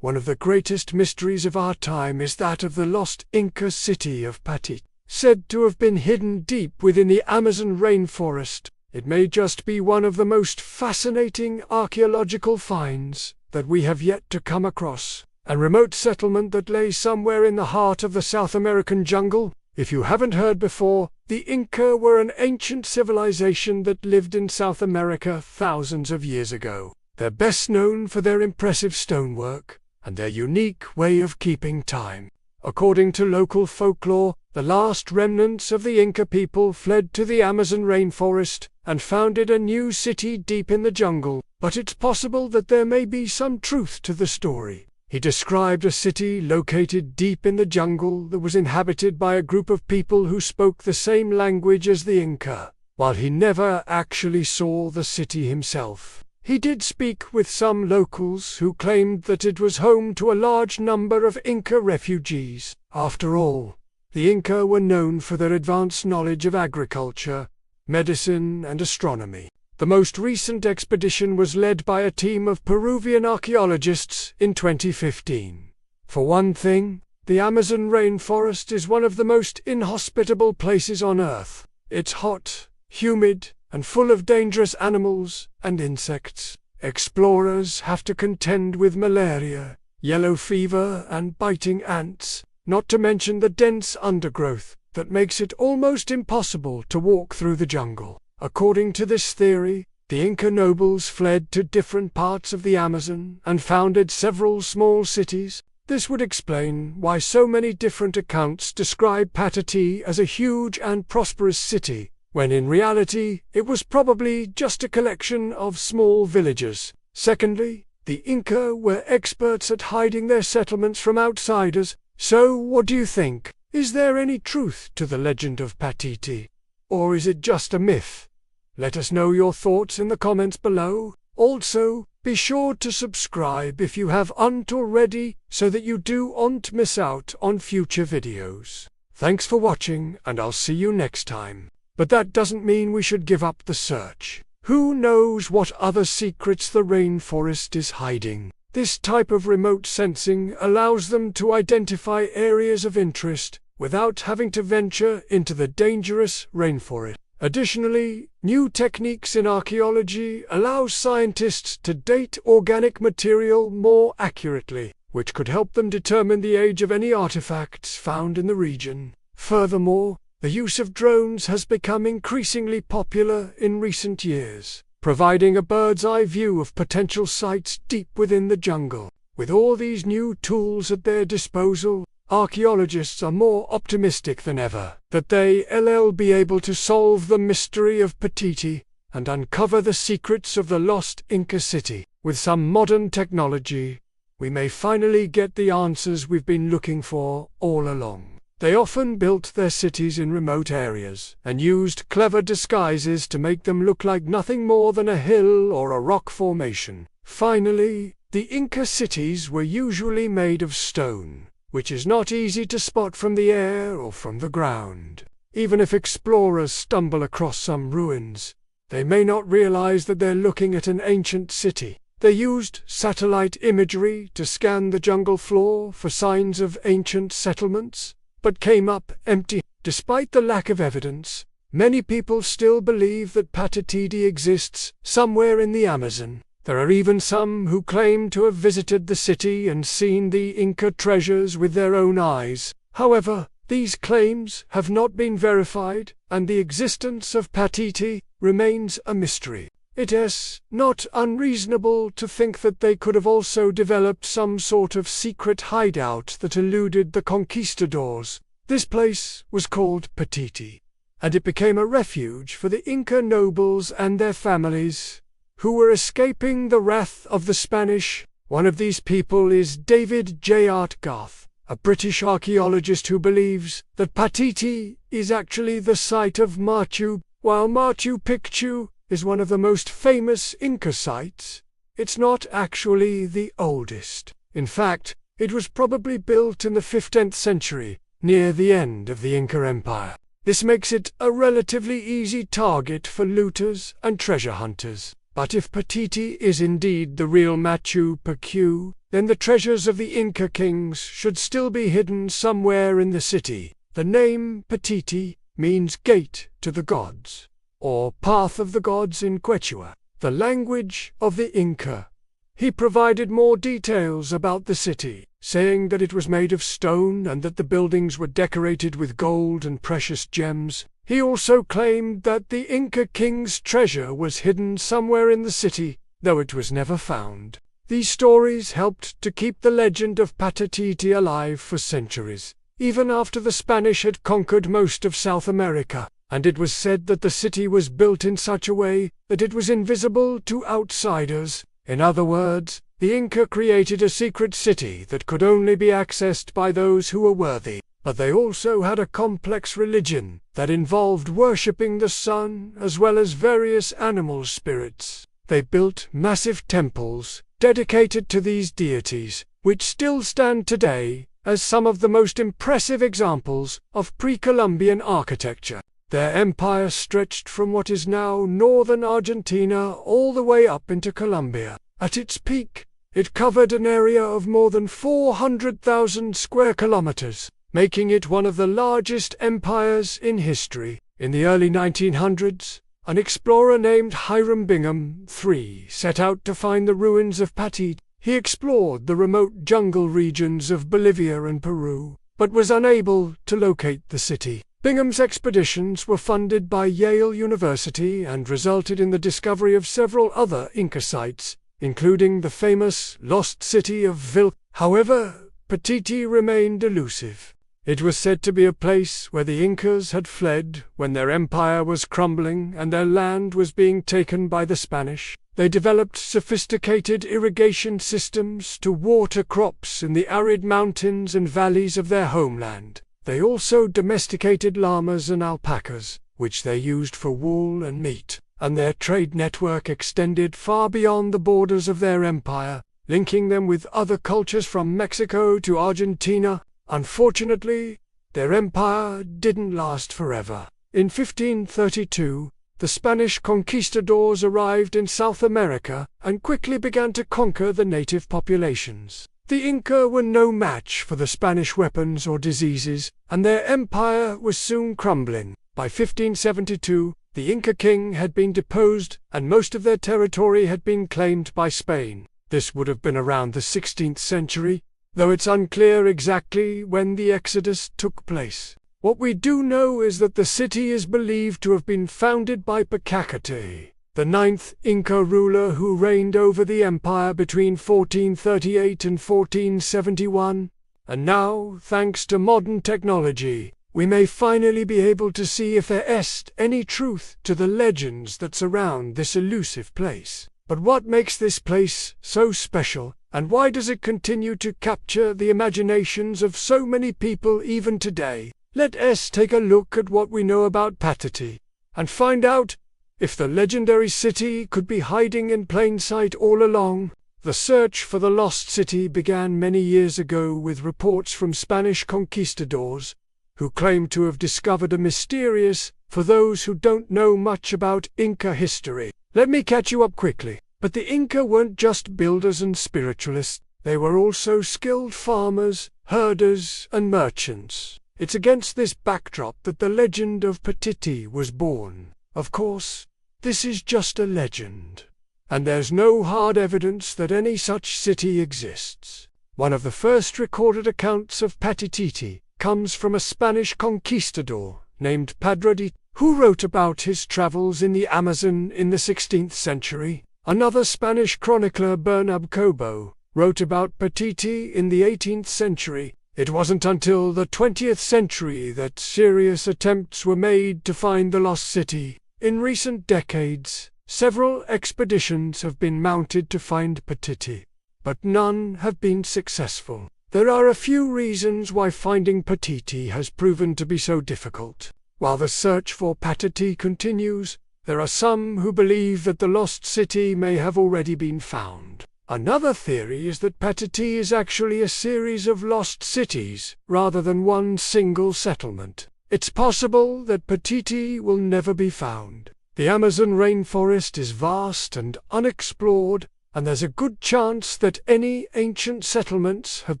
One of the greatest mysteries of our time is that of the lost Inca city of Paititi, said to have been hidden deep within the Amazon rainforest. It may just be one of the most fascinating archaeological finds that we have yet to come across. A remote settlement that lay somewhere in the heart of the South American jungle. If you haven't heard before, the Inca were an ancient civilization that lived in South America thousands of years ago. They're best known for their impressive stonework and their unique way of keeping time. According to local folklore, the last remnants of the Inca people fled to the Amazon rainforest and founded a new city deep in the jungle. But it's possible that there may be some truth to the story. He described a city located deep in the jungle that was inhabited by a group of people who spoke the same language as the Inca. While he never actually saw the city himself, he did speak with some locals who claimed that it was home to a large number of Inca refugees. After all, the Inca were known for their advanced knowledge of agriculture, medicine, and astronomy. The most recent expedition was led by a team of Peruvian archaeologists in 2015. For one thing, the Amazon rainforest is one of the most inhospitable places on Earth. It's hot, humid, and full of dangerous animals and insects. Explorers have to contend with malaria, yellow fever, and biting ants, not to mention the dense undergrowth that makes it almost impossible to walk through the jungle. According to this theory, the Inca nobles fled to different parts of the Amazon and founded several small cities. This would explain why so many different accounts describe Paititi as a huge and prosperous city, when in reality it was probably just a collection of small villages. Secondly, the Inca were experts at hiding their settlements from outsiders. So what do you think? Is there any truth to the legend of Paititi? Or is it just a myth? Let us know your thoughts in the comments below. Also, be sure to subscribe if you haven't already so that you don't miss out on future videos. Thanks for watching, and I'll see you next time. But that doesn't mean we should give up the search. Who knows what other secrets the rainforest is hiding? This type of remote sensing allows them to identify areas of interest without having to venture into the dangerous rainforest. Additionally, new techniques in archaeology allow scientists to date organic material more accurately, which could help them determine the age of any artifacts found in the region. Furthermore, the use of drones has become increasingly popular in recent years, providing a bird's-eye view of potential sites deep within the jungle. With all these new tools at their disposal, archaeologists are more optimistic than ever that they'll be able to solve the mystery of Paititi and uncover the secrets of the lost Inca city. With some modern technology, we may finally get the answers we've been looking for all along. They often built their cities in remote areas and used clever disguises to make them look like nothing more than a hill or a rock formation. Finally, the Inca cities were usually made of stone, which is not easy to spot from the air or from the ground. Even if explorers stumble across some ruins, they may not realize that they're looking at an ancient city. They used satellite imagery to scan the jungle floor for signs of ancient settlements, but came up empty. Despite the lack of evidence, many people still believe that Paititi exists somewhere in the Amazon. There are even some who claim to have visited the city and seen the Inca treasures with their own eyes. However, these claims have not been verified, and the existence of Paititi remains a mystery. It is not unreasonable to think that they could have also developed some sort of secret hideout that eluded the conquistadors. This place was called Paititi, and it became a refuge for the Inca nobles and their families who were escaping the wrath of the Spanish. One of these people is David J. Garth, a British archaeologist who believes that Paititi is actually the site of Machu. While Machu Picchu is one of the most famous Inca sites, it's not actually the oldest. In fact, it was probably built in the 15th century, near the end of the Inca Empire. This makes it a relatively easy target for looters and treasure hunters. But if Paititi is indeed the real Machu Picchu, then the treasures of the Inca kings should still be hidden somewhere in the city. The name Paititi means gate to the gods, or path of the gods in Quechua, the language of the Inca. He provided more details about the city, saying that it was made of stone and that the buildings were decorated with gold and precious gems. He also claimed that the Inca king's treasure was hidden somewhere in the city, though it was never found. These stories helped to keep the legend of Paititi alive for centuries, even after the Spanish had conquered most of South America, and it was said that the city was built in such a way that it was invisible to outsiders. In other words, the Inca created a secret city that could only be accessed by those who were worthy. But they also had a complex religion that involved worshipping the sun as well as various animal spirits. They built massive temples dedicated to these deities, which still stand today as some of the most impressive examples of pre-Columbian architecture. Their empire stretched from what is now northern Argentina all the way up into Colombia. At its peak, it covered an area of more than 400,000 square kilometers, making it one of the largest empires in history. In the early 1900s, an explorer named Hiram Bingham III set out to find the ruins of Paititi. He explored the remote jungle regions of Bolivia and Peru, but was unable to locate the city. Bingham's expeditions were funded by Yale University and resulted in the discovery of several other Inca sites, including the famous lost city of Vilca. However, Paititi remained elusive. It was said to be a place where the Incas had fled when their empire was crumbling and their land was being taken by the Spanish. They developed sophisticated irrigation systems to water crops in the arid mountains and valleys of their homeland. They also domesticated llamas and alpacas, which they used for wool and meat, and their trade network extended far beyond the borders of their empire, linking them with other cultures from Mexico to Argentina. Unfortunately, their empire didn't last forever. In 1532, the Spanish conquistadors arrived in South America and quickly began to conquer the native populations. The Inca were no match for the Spanish weapons or diseases, and their empire was soon crumbling. By 1572, the Inca king had been deposed and most of their territory had been claimed by Spain. This would have been around the 16th century, though it's unclear exactly when the exodus took place. What we do know is that the city is believed to have been founded by Paititi, the 9th Inca ruler who reigned over the empire between 1438 and 1471. And now, thanks to modern technology, we may finally be able to see if there is any truth to the legends that surround this elusive place. But what makes this place so special, and why does it continue to capture the imaginations of so many people even today? Let us take a look at what we know about Paititi, and find out if the legendary city could be hiding in plain sight all along. The search for the lost city began many years ago with reports from Spanish conquistadors, who claimed to have discovered a mysterious, for those who don't know much about Inca history. Let me catch you up quickly. But the Inca weren't just builders and spiritualists, they were also skilled farmers, herders, and merchants. It's against this backdrop that the legend of Paititi was born. Of course, this is just a legend, and there's no hard evidence that any such city exists. One of the first recorded accounts of Paititi comes from a Spanish conquistador named Paititi, who wrote about his travels in the Amazon in the 16th century. Another Spanish chronicler, Bernab Cobo, wrote about Paititi in the 18th century. It wasn't until the 20th century that serious attempts were made to find the lost city. In recent decades, several expeditions have been mounted to find Paititi, but none have been successful. There are a few reasons why finding Paititi has proven to be so difficult. While the search for Paititi continues, there are some who believe that the lost city may have already been found. Another theory is that Paititi is actually a series of lost cities, rather than one single settlement. It's possible that Paititi will never be found. The Amazon rainforest is vast and unexplored, and there's a good chance that any ancient settlements have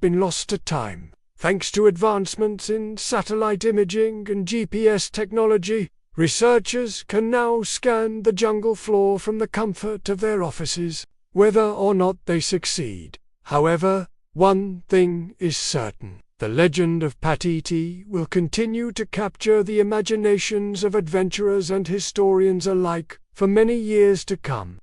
been lost to time. Thanks to advancements in satellite imaging and GPS technology, researchers can now scan the jungle floor from the comfort of their offices, whether or not they succeed. However, one thing is certain. The legend of Paititi will continue to capture the imaginations of adventurers and historians alike for many years to come.